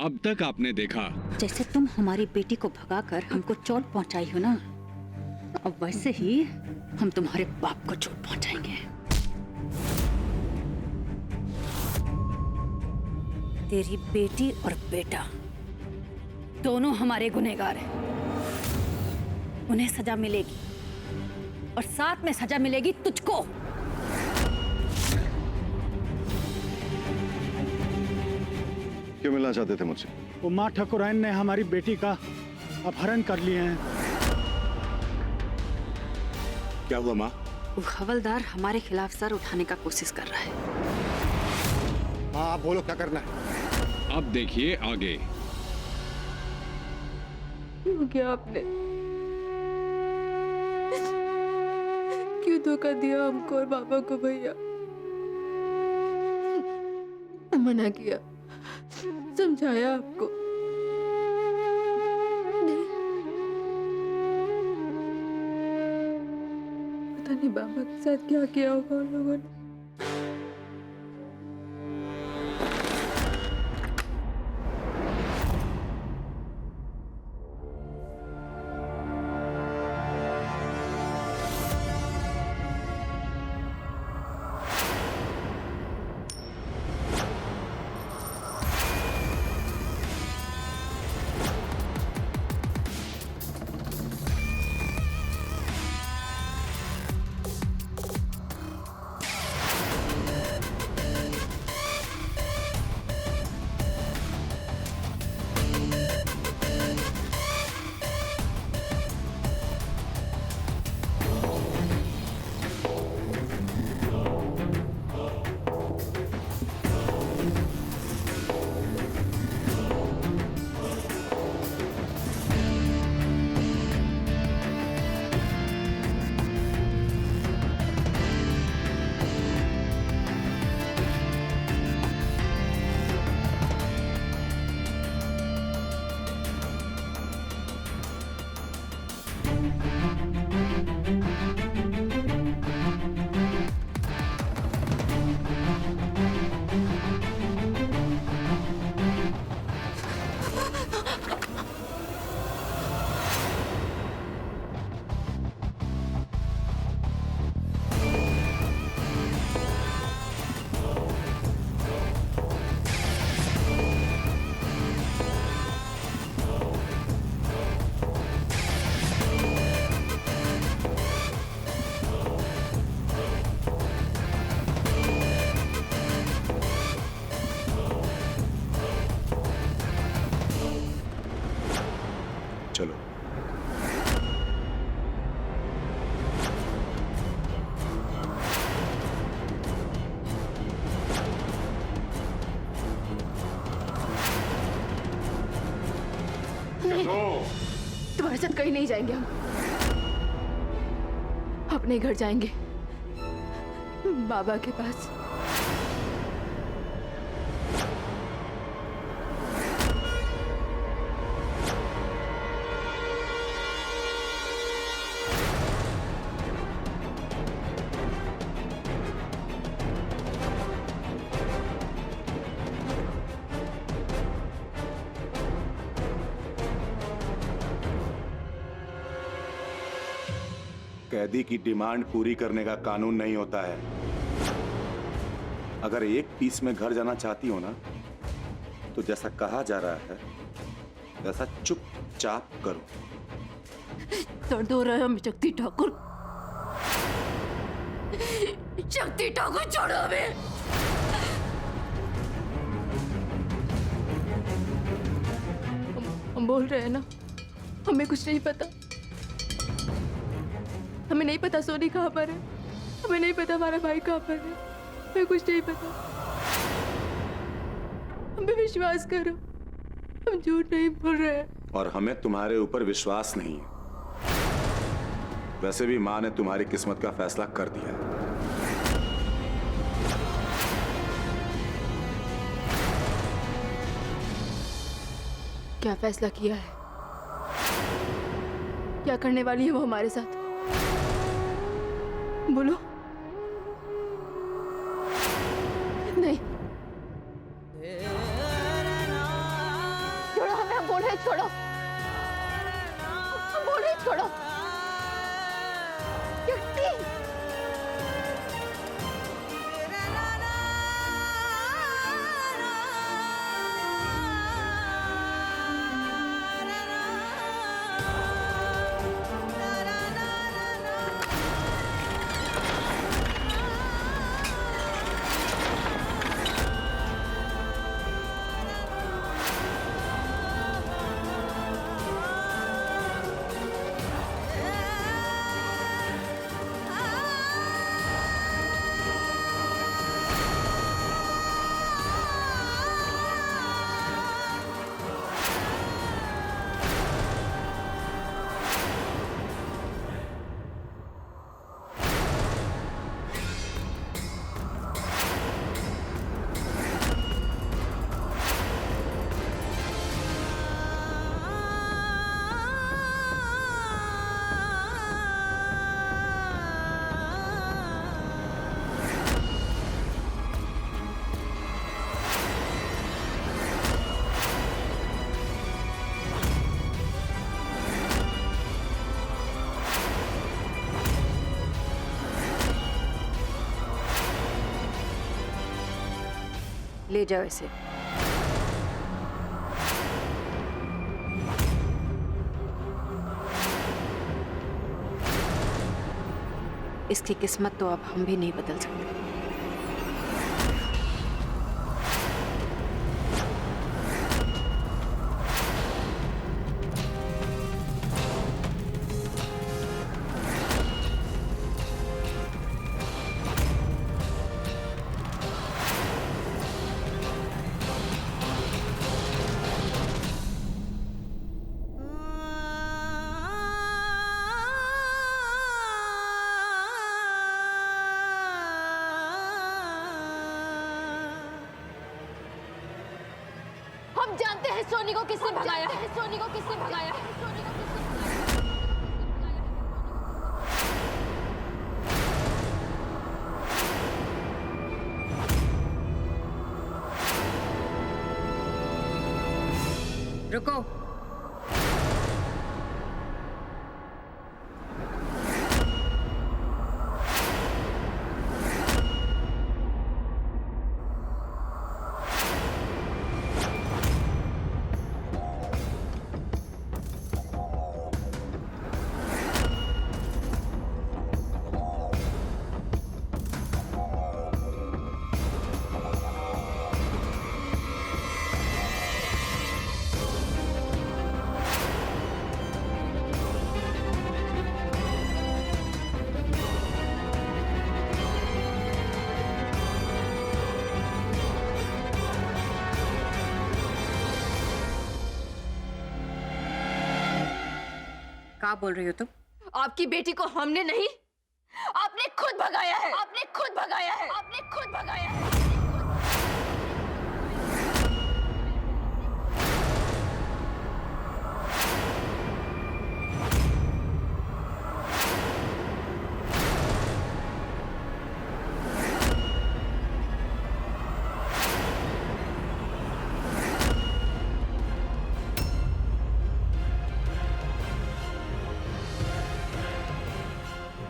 अब तक आपने देखा। जैसे तुम हमारी बेटी को भगाकर हमको चोट पहुंचाई हो ना, अब वैसे ही हम तुम्हारे बाप को चोट पहुंचाएंगे। तेरी बेटी और बेटा दोनों हमारे गुनहगार हैं। उन्हें सजा मिलेगी और साथ में सजा मिलेगी तुझको। क्यों मिलना चाहते थे मुझसे? उमा ठाकुराइन ने हमारी बेटी का अपहरण कर लिए हैं। क्या हुआ माँ? वो हवलदार हमारे खिलाफ सर उठाने का कोशिश कर रहा है। माँ आप बोलो क्या करना है? अब देखिए आगे। क्यों किया आपने? क्यों धोखा दिया हमको और बाबा को? भैया मना किया, समझाया आपको, पता नहीं बाबा के साथ क्या किया होगा उन लोगों ने। चलो। तुम्हारे साथ कहीं नहीं जाएंगे हम, अपने घर जाएंगे, बाबा के पास। कैदी की डिमांड पूरी करने का कानून नहीं होता है। अगर एक पीस में घर जाना चाहती हो ना, तो जैसा कहा जा रहा है वैसा चुपचाप करो। दर्द हो रहा है हमें शक्ति ठाकुर। शक्ति ठाकुर छोड़ो हमें। हम बोल रहे हैं ना, हमें कुछ नहीं पता। हमें नहीं पता सोनी कहाँ पर है, हमें नहीं पता हमारा भाई कहाँ पर है, हमें कुछ नहीं पता। हमें विश्वास करो, हम झूठ नहीं बोल रहे हैं। और हमें तुम्हारे ऊपर विश्वास नहीं है। वैसे भी माँ ने तुम्हारी किस्मत का फैसला कर दिया है। क्या फैसला किया है? क्या करने वाली है वो हमारे साथ? बोलो। नहीं, बोल रहे छोड़ो, बोल रहे छोड़ो। कीर्ति, ले जाओ इसे। इसकी किस्मत तो अब हम भी नहीं बदल सकते। हम जानते हैं सोनी को किसने भगाया है, सोनी को किसने भगाया है, सोनी को किसने भगाया है। रुको, क्या बोल रही हो तुम? आपकी बेटी को हमने नहीं, आपने खुद भगाया है, आपने खुद भगाया है, आपने खुद भगाया है।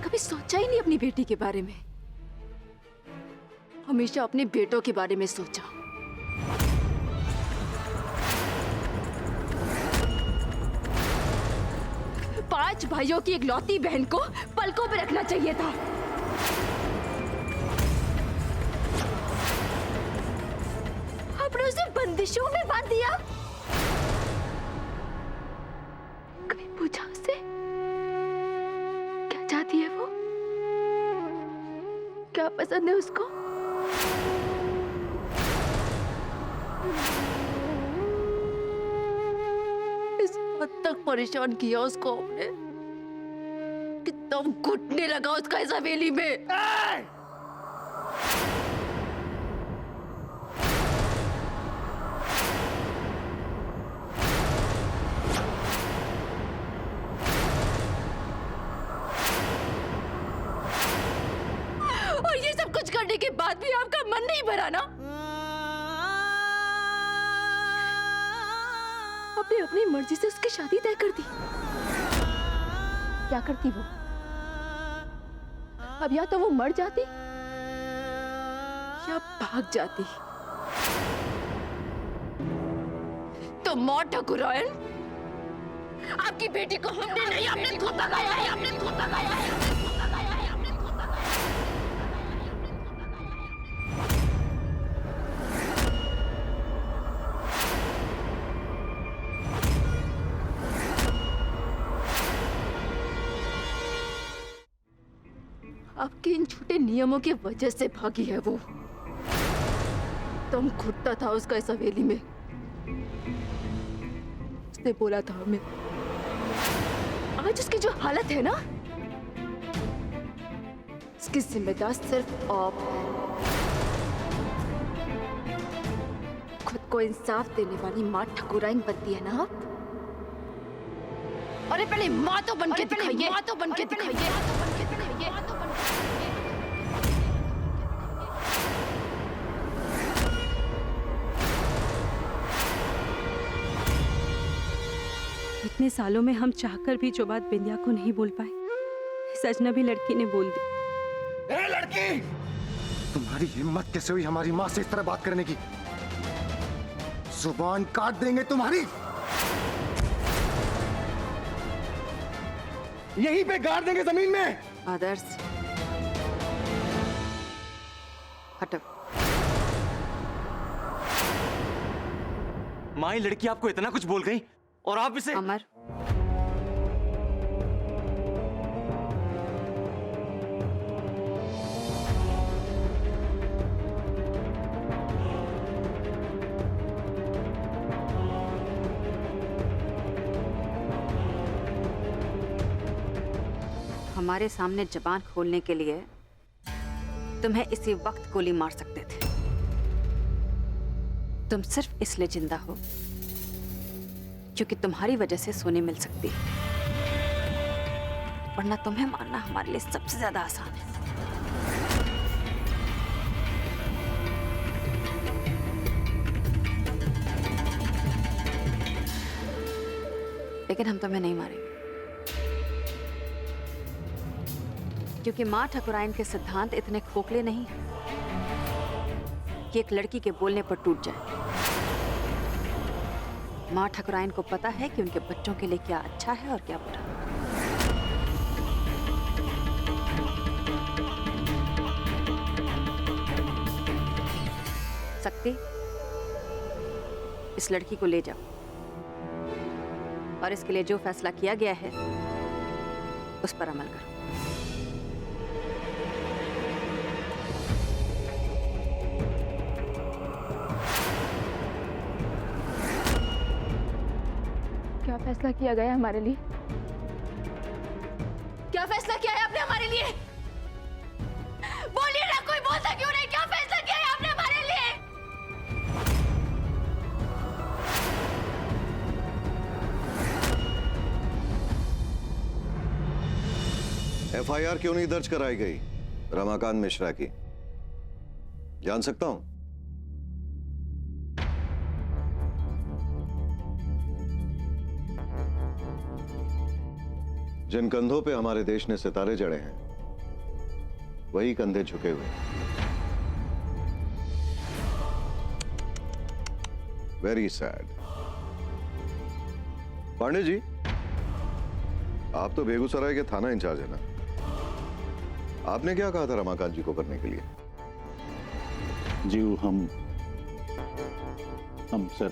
कभी सोचा ही नहीं अपनी बेटी के बारे में, हमेशा अपने बेटों के बारे में सोचा। पांच भाइयों की इकलौती बहन को पलकों पे रखना चाहिए था। आपने उसे बंदिशों में बांध दिया। कभी पूछा उसे क्या चाहती है वो, क्या पसंद है उसको? इस हद तक परेशान किया उसको हमने, कितना घुटने लगा उसका इस हवेली में। और ये सब कुछ करने के बाद भी आपका मन नहीं भरा ना? आपने अपनी मर्जी से उसकी शादी तय कर दी। क्या करती वो? अब या तो वो मर जाती या भाग जाती। तो मौत ठाकुरायन, आपकी बेटी को हमने नहीं, आपने खुद भगाया है, आपने खुद भगाया है, आपने खुद भगाया है, आपने खुद भगाया है। आपके इन झूठे नियमों की वजह से भागी है वो। दम घुटता था उसका इस हवेली में। उसने बोला था हमें, आज उसकी जो हालत है ना, इसकी जिम्मेदार सिर्फ आप हैं। खुद को इंसाफ देने वाली माँ ठाकुराइन बनती है ना आप? अरे पहले माँ तो बन के दिखाइए, माँ तो बन के दिखाइए, माँ तो बन के दिखाइए, माँ तो बन के दिखाइए। इतने सालों में हम चाहकर भी जो बात बिंदिया को नहीं बोल पाए, इस अजनबी लड़की ने बोल दी। ए लड़की, तुम्हारी हिम्मत कैसे हुई हमारी माँ से इस तरह बात करने की? जुबान काट देंगे तुम्हारी। यहीं पे गाड़ देंगे जमीन में। आदर्श, हटो। माँ, ये लड़की आपको इतना कुछ बोल गई और आप इसे। अमर, हमारे सामने जबान खोलने के लिए तुम्हें इसी वक्त गोली मार सकते थे। तुम सिर्फ इसलिए जिंदा हो क्योंकि तुम्हारी वजह से सोने मिल सकती है, वरना तुम्हें मारना हमारे लिए सबसे ज्यादा आसान है। लेकिन हम तुम्हें नहीं मारेंगे, क्योंकि माँ ठाकुराइन के सिद्धांत इतने खोखले नहीं हैं कि एक लड़की के बोलने पर टूट जाए। माँ ठाकुराइन को पता है कि उनके बच्चों के लिए क्या अच्छा है और क्या बुरा। शक्ति, इस लड़की को ले जाओ और इसके लिए जो फैसला किया गया है उस पर अमल करो। क्या फैसला किया गया हमारे लिए? क्या फैसला किया है आपने हमारे लिए? बोलिए ना, कोई बोलता क्यों नहीं? क्या फैसला किया है आपने हमारे लिए? एफआईआर क्यों नहीं दर्ज कराई गई रमाकांत मिश्रा की, जान सकता हूं? जिन कंधों पे हमारे देश ने सितारे जड़े हैं, वही कंधे झुके हुए हैं। Very sad. पांडे जी, आप तो बेगूसराय के थाना इंचार्ज है ना? आपने क्या कहा था रमाकांत जी को करने के लिए? जी हम सर।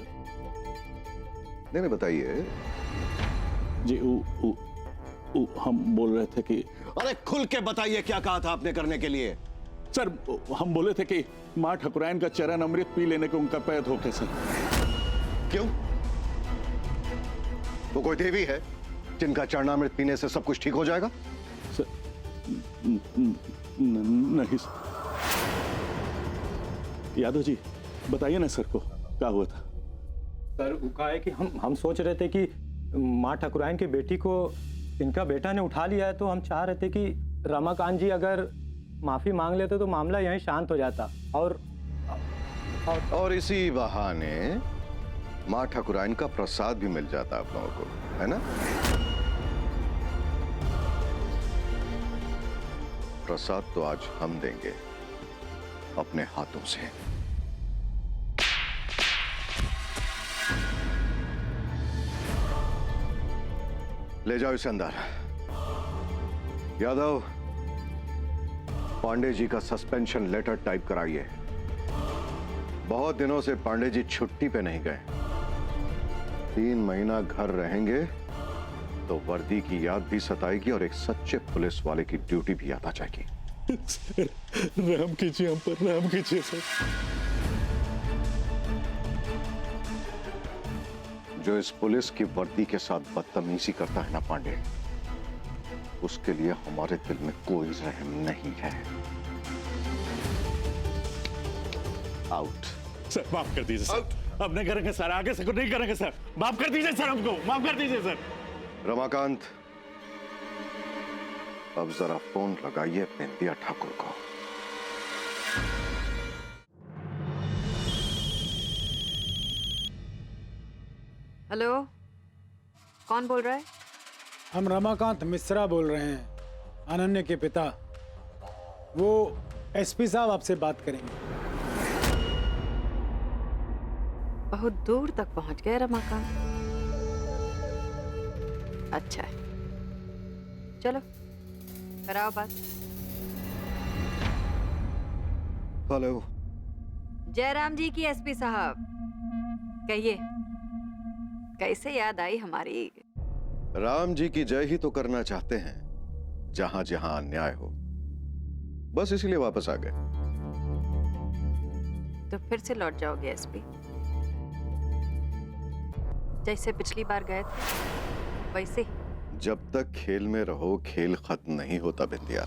नहीं बताइए जी हम बोल रहे थे कि। अरे खुल के बताइए, क्या कहा था आपने करने के लिए? सर हम बोले थे कि माँ ठाकुराइन का चरण अमृत पी लेने को उनका पैर धोखे सर। क्यों? वो कोई देवी है जिनका चरणामृत पीने से सब कुछ ठीक हो जाएगा? सर नहीं सर। यादव जी बताइए ना सर को क्या हुआ था। सर वो कहा है कि हम सोच रहे थे कि माँ ठाकुराइन की बेटी को इनका बेटा ने उठा लिया है, तो हम चाह रहे थे कि रमाकांत जी अगर माफी मांग लेते तो मामला यहीं शांत हो जाता। और इसी बहाने माँ ठाकुराइन का प्रसाद भी मिल जाता आप लोगों को, है ना? प्रसाद तो आज हम देंगे अपने हाथों से। ले जाओ इसे अंदर। यादव, पांडे जी का सस्पेंशन लेटर टाइप कराइए। बहुत दिनों से पांडे जी छुट्टी पे नहीं गए। 3 महीना घर रहेंगे तो वर्दी की याद भी सताएगी और एक सच्चे पुलिस वाले की ड्यूटी भी याद आ जाएगी। रहम कीजिए हम पर, रहम कीजिए सर। जो इस पुलिस की वर्दी के साथ बदतमीजी करता है ना पांडे, उसके लिए हमारे दिल में कोई रहम नहीं है। आउट। सर माफ कर दीजिए सर, अब नहीं करेंगे सर, आगे से कुछ नहीं करेंगे सर, माफ कर दीजिए सर, हमको माफ कर दीजिए सर। रमाकांत, अब जरा फोन लगाइए बिंदिया ठाकुर को। हेलो, कौन बोल रहा है? हम रमाकांत मिश्रा बोल रहे हैं, अनन्या के पिता। वो एसपी साहब आपसे बात करेंगे। बहुत दूर तक पहुंच गए रमाकांत। अच्छा है, चलो कराओ बात। हेलो। जयराम जी की एसपी साहब, कहिए कैसे याद आई हमारी? राम जी की जय ही तो करना चाहते हैं जहां जहां अन्याय हो, बस इसीलिए वापस आ गए। तो फिर से लौट जाओगे एसपी, जैसे पिछली बार गए थे वैसे? जब तक खेल में रहो खेल खत्म नहीं होता बिंदिया।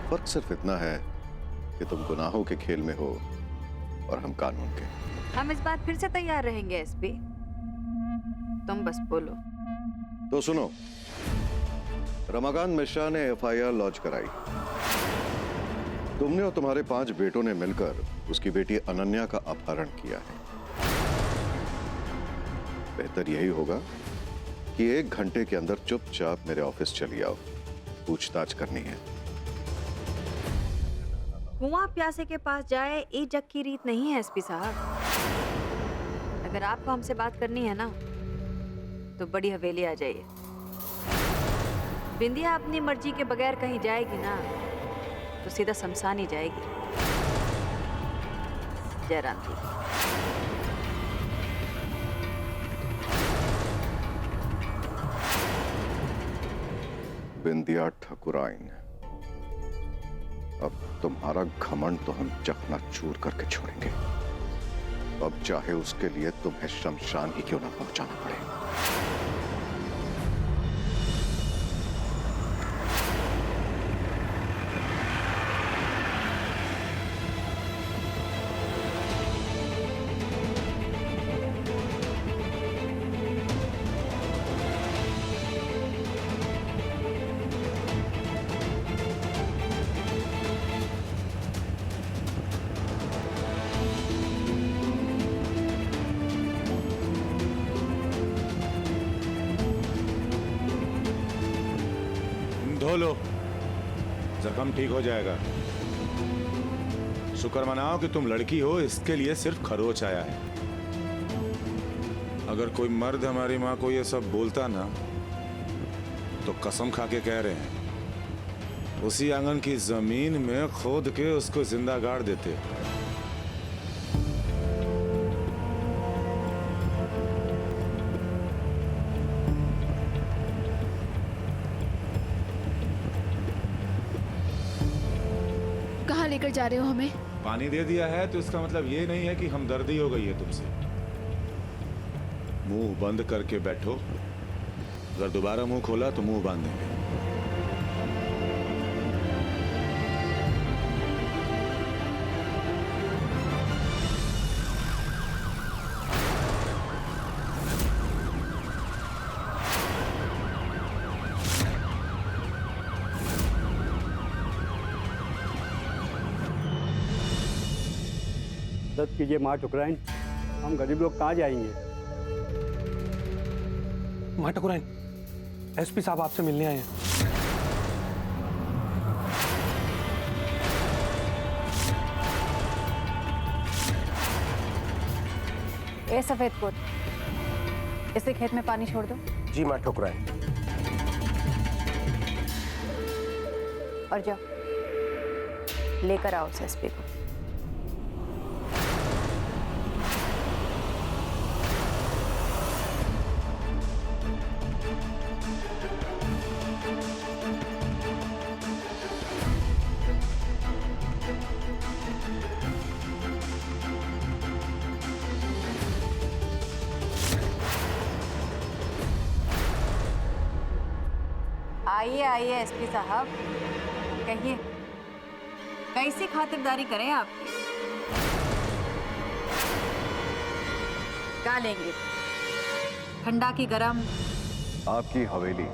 फर्क सिर्फ इतना है कि तुम गुनाहों के खेल में हो और हम कानून के। हम इस बार फिर से तैयार रहेंगे एसपी, तुम बस बोलो। तो सुनो, रमाकांत मिश्रा ने एफआईआर लॉन्च कराई। तुमने और तुम्हारे 5 बेटों ने मिलकर उसकी बेटी अनन्या का अपहरण किया है। बेहतर यही होगा कि 1 घंटे के अंदर चुपचाप मेरे ऑफिस चली आओ, पूछताछ करनी है। कुआं प्यासे के पास जाए ये जग की रीत नहीं है एसपी साहब। अगर आपको हमसे बात करनी है ना तो बड़ी हवेली आ जाइए। बिंदिया अपनी मर्जी के बगैर कहीं जाएगी ना तो सीधा शमशान ही जाएगी। जयराम जी, बिंदिया ठाकुराइन, अब तुम्हारा घमंड तो हम चकनाचूर करके छोड़ेंगे। अब चाहे उसके लिए तुम्हें शमशान ही क्यों ना पहुंचाना पड़े। धो लो, जख्म ठीक हो जाएगा। शुक्र मनाओ कि तुम लड़की हो, इसके लिए सिर्फ खरोच आया है। अगर कोई मर्द हमारी माँ को ये सब बोलता ना तो कसम खा के कह रहे हैं उसी आंगन की जमीन में खोद के उसको जिंदा गाड़ देते। कहाँ लेकर जा रहे हो हमें? पानी दे दिया है तो इसका मतलब ये नहीं है कि हमदर्दी हो गई है तुमसे। मुंह बंद करके बैठो, अगर दोबारा मुंह खोला तो मुंह बांध देंगे। मदद कीजिए माँ ठुकराइन, हम गरीब लोग कहाँ जाएंगे? माँ ठाकुराइन, एसपी साहब आपसे मिलने आए हैं। ए सफेद कोट, इसे खेत में पानी छोड़ दो। जी माँ ठाकुराइन। और जाओ लेकर आओ उस एसपी को। आइए आइए एसपी साहब, कहिए कैसी खातिरदारी करें आपकी? क्या लेंगे? ठंडा की गरम? आपकी हवेली।